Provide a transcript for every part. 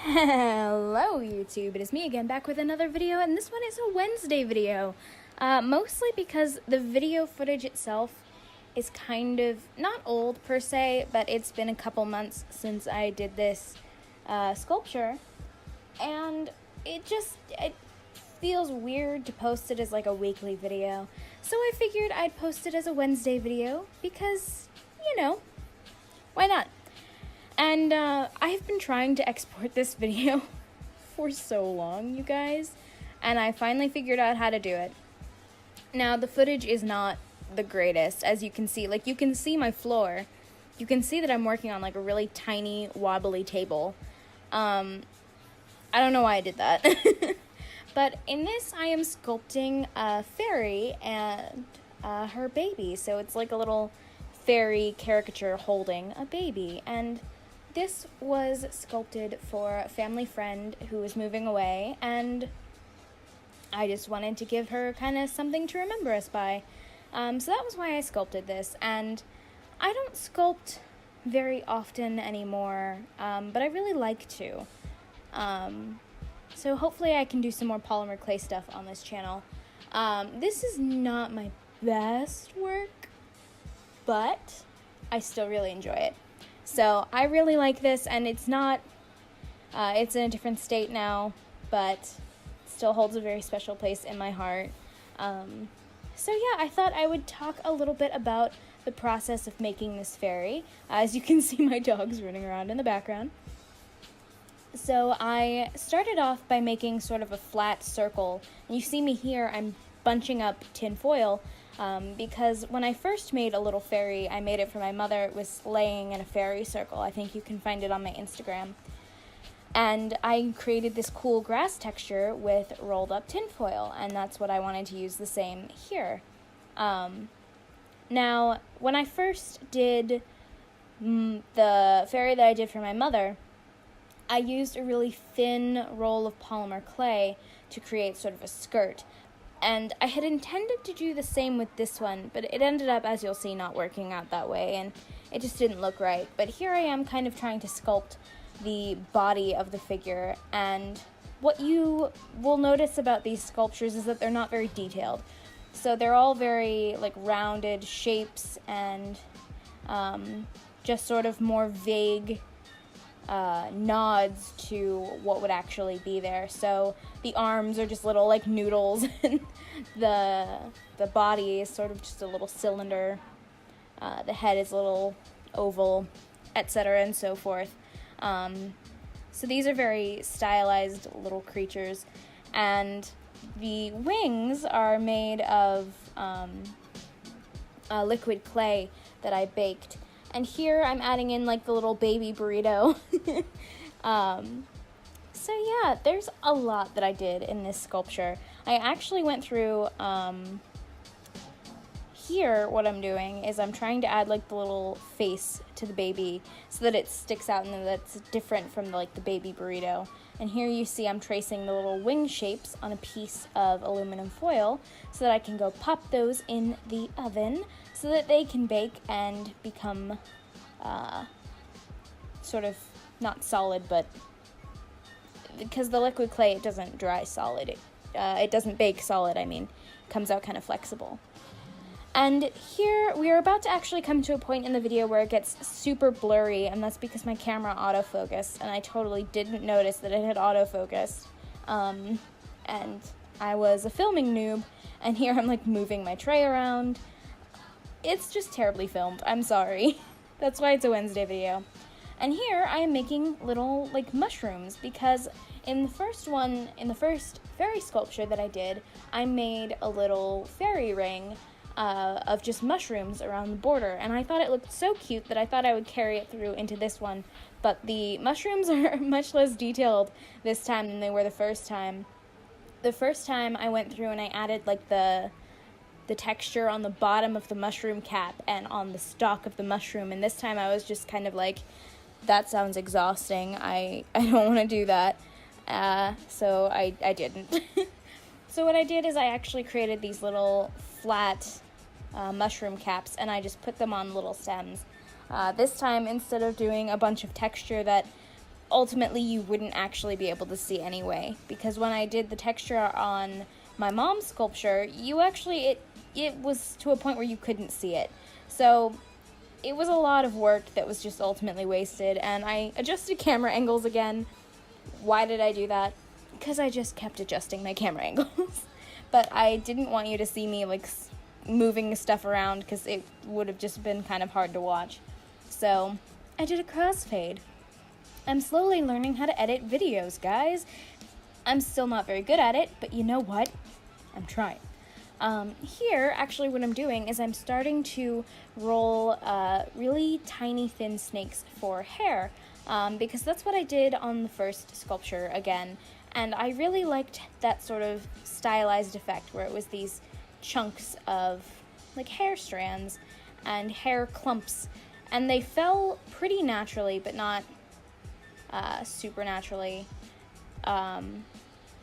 Hello YouTube, it is me again, back with another video, and this one is a Wednesday video. Mostly because the video footage itself is kind of not old per se, but it's been a couple months since I did this sculpture, and it feels weird to post it as like a weekly video. So I figured I'd post it as a Wednesday video because, you know, why not? And I've been trying to export this video for so long, you guys, and I finally figured out how to do it. Now, the footage is not the greatest, as you can see. Like, you can see my floor. You can see that I'm working on, like, a really tiny, wobbly table. I don't know why I did that. But in this, I am sculpting a fairy and her baby. So it's like a little fairy caricature holding a baby. And this was sculpted for a family friend who was moving away, and I just wanted to give her kind of something to remember us by. So that was why I sculpted this, and I don't sculpt very often anymore, but I really like to. So hopefully I can do some more polymer clay stuff on this channel. This is not my best work, but I still really enjoy it. So I really like this, and it's not, it's in a different state now, but it still holds a very special place in my heart. So yeah, I thought I would talk a little bit about the process of making this fairy. As you can see, my dog's running around in the background. So I started off by making sort of a flat circle, and you see me here, I'm bunching up tin foil. Because when I first made a little fairy, I made it for my mother. It was laying in a fairy circle. I think you can find it on my Instagram. And I created this cool grass texture with rolled up tinfoil, and that's what I wanted to use the same here. Now, when I first did the fairy that I did for my mother, I used a really thin roll of polymer clay to create sort of a skirt. And I had intended to do the same with this one, but it ended up, as you'll see, not working out that way, and it just didn't look right. But here I am kind of trying to sculpt the body of the figure, and what you will notice about these sculptures is that they're not very detailed. So they're all very, like, rounded shapes and just sort of more vague nods to what would actually be there. So the arms are just little like noodles, and the body is sort of just a little cylinder. The head is a little oval, etc. and so forth. So these are very stylized little creatures, and the wings are made of liquid clay that I baked. And here I'm adding in like the little baby burrito. So yeah, there's a lot that I did in this sculpture. I actually went through, here what I'm doing is I'm trying to add like the little face to the baby so that it sticks out and that's different from the baby burrito. And here you see I'm tracing the little wing shapes on a piece of aluminum foil so that I can go pop those in the oven so that they can bake and become sort of not solid, but because the liquid clay, it doesn't dry solid, it doesn't bake solid, I mean, it comes out kind of flexible. And here we are about to actually come to a point in the video where it gets super blurry, and that's because my camera autofocused, and I totally didn't notice that it had autofocused. And I was a filming noob, and here I'm like moving my tray around. It's just terribly filmed, I'm sorry. That's why it's a Wednesday video. And here I am making little like mushrooms, because in the first fairy sculpture that I did, I made a little fairy ring of just mushrooms around the border, and I thought it looked so cute that I thought I would carry it through into this one. But the mushrooms are much less detailed this time than they were the first time. The first time I went through and I added like the texture on the bottom of the mushroom cap and on the stalk of the mushroom, and this time I was just kind of like, that sounds exhausting, I don't want to do that, so I didn't. So what I did is I actually created these little flat mushroom caps, and I just put them on little stems. This time, instead of doing a bunch of texture that ultimately you wouldn't actually be able to see anyway, because when I did the texture on my mom's sculpture, it was to a point where you couldn't see it. So it was a lot of work that was just ultimately wasted, and I adjusted camera angles again. Why did I do that? Because I just kept adjusting my camera angles. But I didn't want you to see me like moving stuff around, because it would have just been kind of hard to watch. So I did a crossfade. I'm slowly learning how to edit videos, guys. I'm still not very good at it, but you know what? I'm trying. Here, actually what I'm doing is I'm starting to roll really tiny thin snakes for hair, because that's what I did on the first sculpture again, and I really liked that sort of stylized effect where it was these chunks of like hair strands and hair clumps, and they fell pretty naturally, but not super naturally.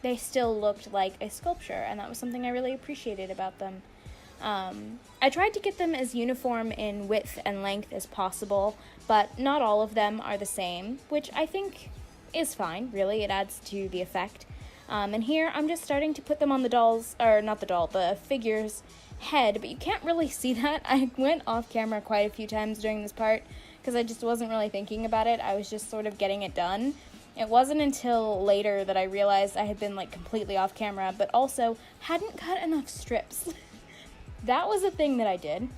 They still looked like a sculpture, and that was something I really appreciated about them. I tried to get them as uniform in width and length as possible, but not all of them are the same, which I think is fine, really. It adds to the effect. And here I'm just starting to put them on the figure's head, but you can't really see that. I went off camera quite a few times during this part because I just wasn't really thinking about it. I was just sort of getting it done. It wasn't until later that I realized I had been like completely off camera, but also hadn't cut enough strips. That was a thing that I did.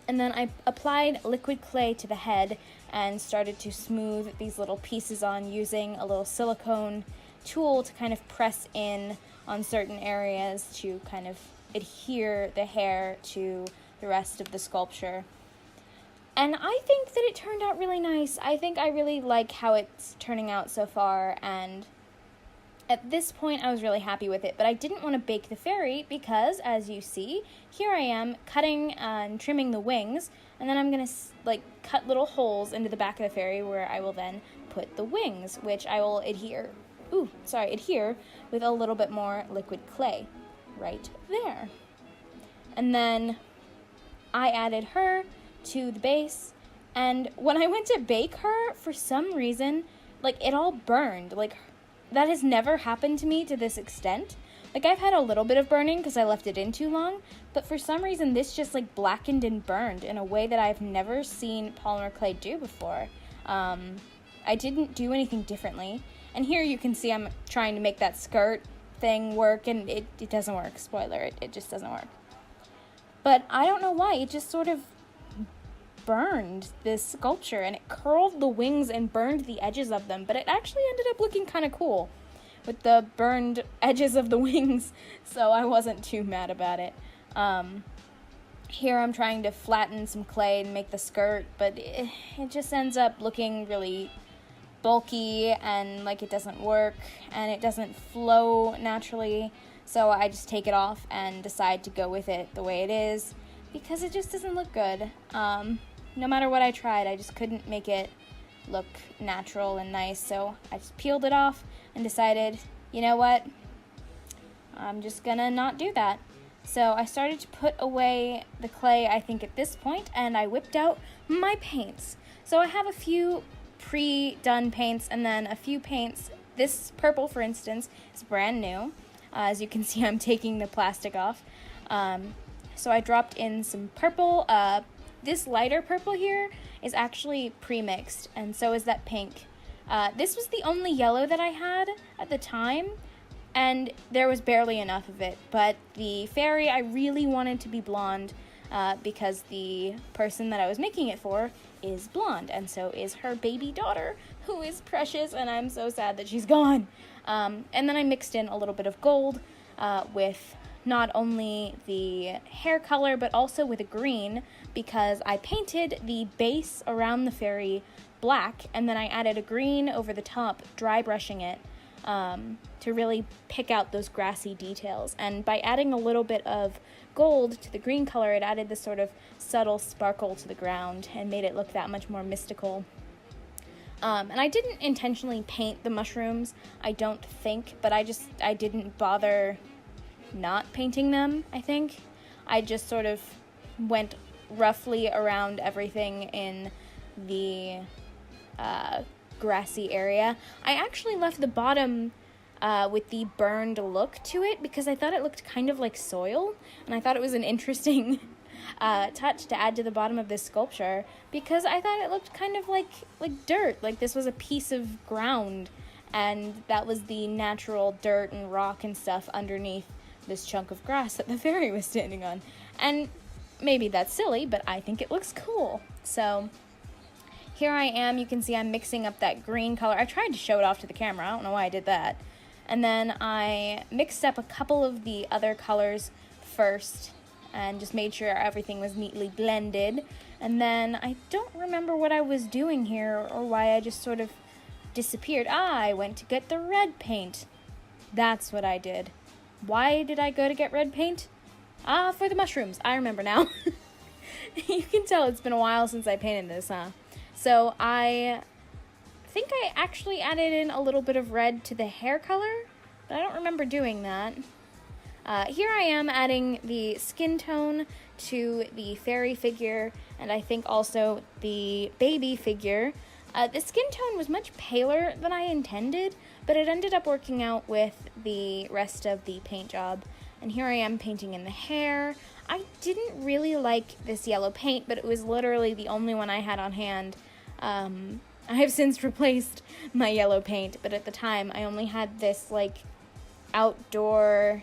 And then I applied liquid clay to the head and started to smooth these little pieces on using a little silicone tool to kind of press in on certain areas to kind of adhere the hair to the rest of the sculpture. And I think that it turned out really nice. I think I really like how it's turning out so far, and at this point I was really happy with it, but I didn't want to bake the fairy because, as you see, here I am cutting and trimming the wings, and then I'm going to cut little holes into the back of the fairy where I will then put the wings, which I will adhere with a little bit more liquid clay right there. And then I added her to the base, and when I went to bake her, for some reason, it all burned. That has never happened to me to this extent. I've had a little bit of burning because I left it in too long, but for some reason this just blackened and burned in a way that I've never seen polymer clay do before. I didn't do anything differently, and here you can see I'm trying to make that skirt thing work, and it doesn't work. Spoiler, it just doesn't work. But I don't know why, it just sort of burned this sculpture, and it curled the wings and burned the edges of them, but it actually ended up looking kind of cool with the burned edges of the wings, so I wasn't too mad about it. Here I'm trying to flatten some clay and make the skirt, but it just ends up looking really bulky and it doesn't work, and it doesn't flow naturally, so I just take it off and decide to go with it the way it is because it just doesn't look good. No matter what I tried, I just couldn't make it look natural and nice, so I just peeled it off and decided, you know what, I'm just gonna not do that. So I started to put away the clay, I think, at this point, and I whipped out my paints. So I have a few pre-done paints and then a few paints. This purple, for instance, is brand new. As you can see, I'm taking the plastic off. So I dropped in some purple. This lighter purple here is actually pre-mixed, and so is that pink. This was the only yellow that I had at the time, and there was barely enough of it. But the fairy I really wanted to be blonde because the person that I was making it for is blonde, and so is her baby daughter, who is precious, and I'm so sad that she's gone. And then I mixed in a little bit of gold with not only the hair color, but also with a green, because I painted the base around the fairy black, and then I added a green over the top, dry brushing it, to really pick out those grassy details. And by adding a little bit of gold to the green color, it added this sort of subtle sparkle to the ground and made it look that much more mystical. And I didn't intentionally paint the mushrooms, I don't think, but I didn't bother not painting them, I think. I just sort of went roughly around everything in the grassy area. I actually left the bottom with the burned look to it because I thought it looked kind of like soil, and I thought it was an interesting touch to add to the bottom of this sculpture because I thought it looked kind of like dirt, like this was a piece of ground, and that was the natural dirt and rock and stuff underneath this chunk of grass that the fairy was standing on. And maybe that's silly, but I think it looks cool. So here I am. You can see I'm mixing up that green color. I tried to show it off to the camera. I don't know why I did that. And then I mixed up a couple of the other colors first and just made sure everything was neatly blended. And then I don't remember what I was doing here or why I just sort of disappeared. I went to get the red paint. That's what I did. Why did I go to get red paint? For the mushrooms. I remember now. You can tell it's been a while since I painted this, huh? So I think I actually added in a little bit of red to the hair color, but I don't remember doing that. Here I am adding the skin tone to the fairy figure, and I think also the baby figure. The skin tone was much paler than I intended, but it ended up working out with the rest of the paint job. And here I am painting in the hair. I didn't really like this yellow paint, but it was literally the only one I had on hand. I have since replaced my yellow paint, but at the time I only had this like outdoor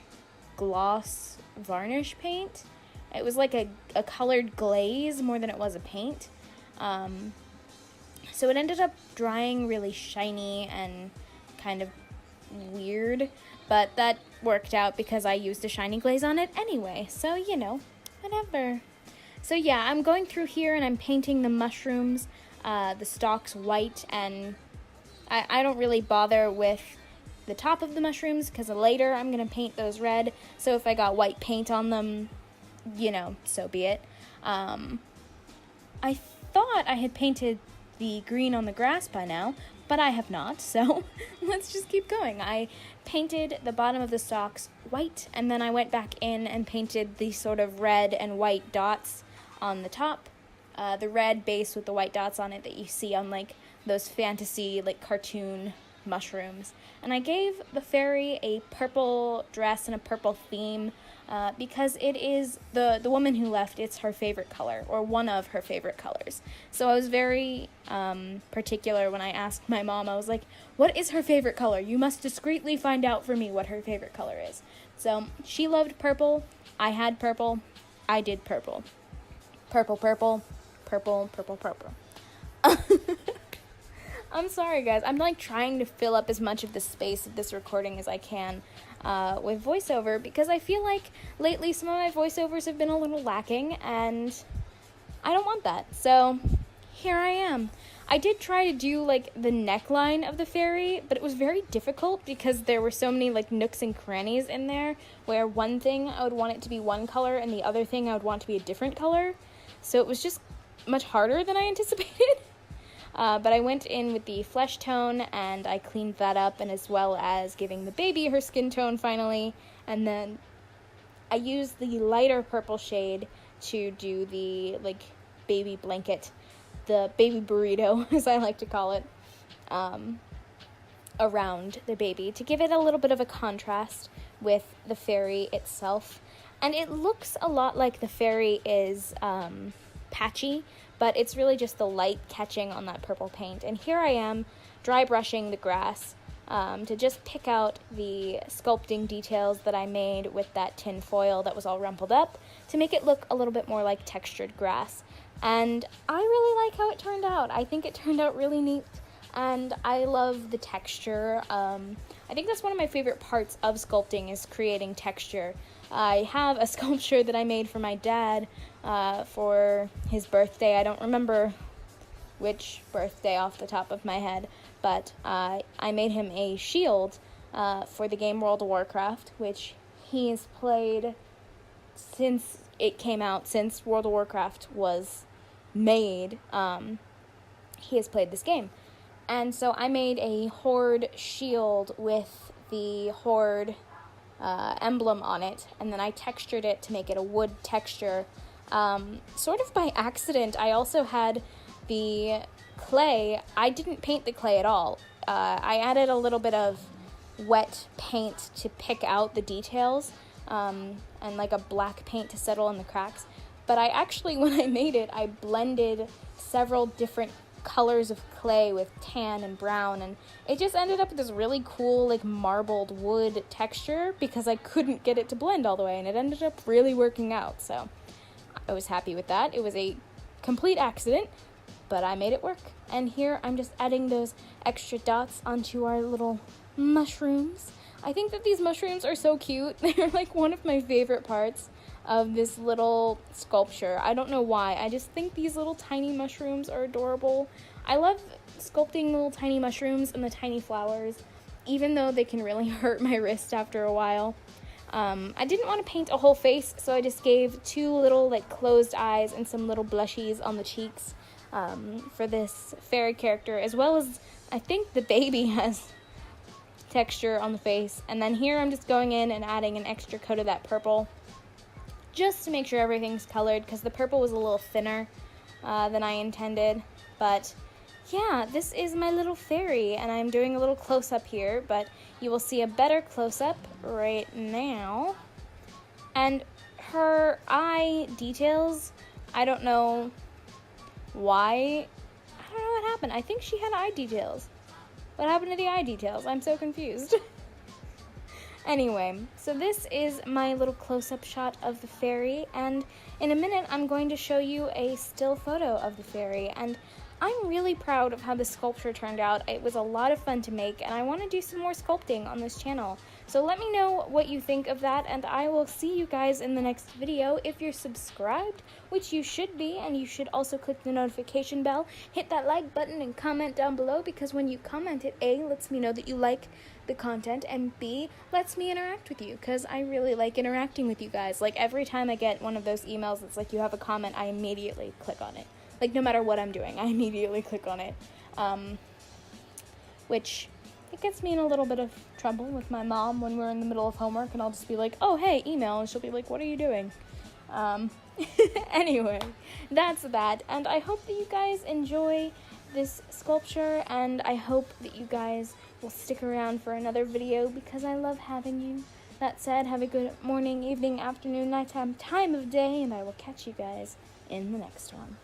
gloss varnish paint. It was like a colored glaze more than it was a paint. So it ended up drying really shiny and kind of weird, but that worked out because I used a shiny glaze on it anyway, so you know, whatever. So yeah, I'm going through here and I'm painting the mushrooms, the stalks white, and I don't really bother with the top of the mushrooms because later I'm going to paint those red, so if I got white paint on them, you know, so be it. I thought I had painted the green on the grass by now, but I have not, so let's just keep going. I painted the bottom of the stalks white, and then I went back in and painted the sort of red and white dots on the top, the red base with the white dots on it that you see on like those fantasy like cartoon mushrooms. And I gave the fairy a purple dress and a purple theme because it is the woman who left, it's her favorite color, or one of her favorite colors. So I was very particular when I asked my mom. I was like, what is her favorite color? You must discreetly find out for me what her favorite color is. So she loved purple. I had purple. I did purple. Purple, purple, purple, purple, purple. I'm sorry, guys. I'm like trying to fill up as much of the space of this recording as I can with voiceover, because I feel like lately some of my voiceovers have been a little lacking, and I don't want that. So here I am. I did try to do like the neckline of the fairy, but it was very difficult because there were so many like nooks and crannies in there where one thing I would want it to be one color and the other thing I would want to be a different color. So it was just much harder than I anticipated. But I went in with the flesh tone and I cleaned that up, and as well as giving the baby her skin tone finally. And then I used the lighter purple shade to do the like baby blanket, the baby burrito as I like to call it, around the baby to give it a little bit of a contrast with the fairy itself. And it looks a lot like the fairy is patchy, but it's really just the light catching on that purple paint. And here I am dry brushing the grass to just pick out the sculpting details that I made with that tin foil that was all rumpled up to make it look a little bit more like textured grass. And I really like how it turned out. I think it turned out really neat, and I love the texture. I think that's one of my favorite parts of sculpting, is creating texture. I have a sculpture that I made for my dad for his birthday. I don't remember which birthday off the top of my head, but I made him a shield for the game World of Warcraft, which he has played since it came out, since World of Warcraft was made. He has played this game. And so I made a Horde shield with the Horde emblem on it, and then I textured it to make it a wood texture. Sort of by accident, I also had the clay, I didn't paint the clay at all. I added a little bit of wet paint to pick out the details, and like a black paint to settle in the cracks. But I actually, when I made it, I blended several different colors of clay with tan and brown, and it just ended up with this really cool, like, marbled wood texture because I couldn't get it to blend all the way, and it ended up really working out. So I was happy with that. It was a complete accident, but I made it work. And here I'm just adding those extra dots onto our little mushrooms. I think that these mushrooms are so cute. They're like one of my favorite parts of this little sculpture. I don't know why. I just think these little tiny mushrooms are adorable. I love sculpting little tiny mushrooms and the tiny flowers, even though they can really hurt my wrist after a while. I didn't want to paint a whole face, so I just gave 2 little, like, closed eyes and some little blushies on the cheeks for this fairy character, as well as I think the baby has texture on the face. And then here I'm just going in and adding an extra coat of that purple just to make sure everything's colored, because the purple was a little thinner than I intended. But yeah, this is my little fairy, and I'm doing a little close-up here, but you will see a better close-up right now. And her eye details, I don't know why. I don't know what happened. I think she had eye details. What happened to the eye details? I'm so confused. Anyway, so this is my little close-up shot of the fairy, and in a minute I'm going to show you a still photo of the fairy, and I'm really proud of how the sculpture turned out. It was a lot of fun to make, and I want to do some more sculpting on this channel. So let me know what you think of that, and I will see you guys in the next video. If you're subscribed, which you should be, and you should also click the notification bell, hit that like button and comment down below, because when you comment, it A, lets me know that you like the content, and B, lets me interact with you, because I really like interacting with you guys. Like, every time I get one of those emails that's like, you have a comment, I immediately click on it. Like, no matter what I'm doing, I immediately click on it. Which, it gets me in a little bit of trouble with my mom when we're in the middle of homework, and I'll just be like, oh, hey, email, and she'll be like, what are you doing? Anyway, that's that, and I hope that you guys enjoy this sculpture, and I hope that you guys will stick around for another video, because I love having you. That said, have a good morning, evening, afternoon, nighttime, time of day, and I will catch you guys in the next one.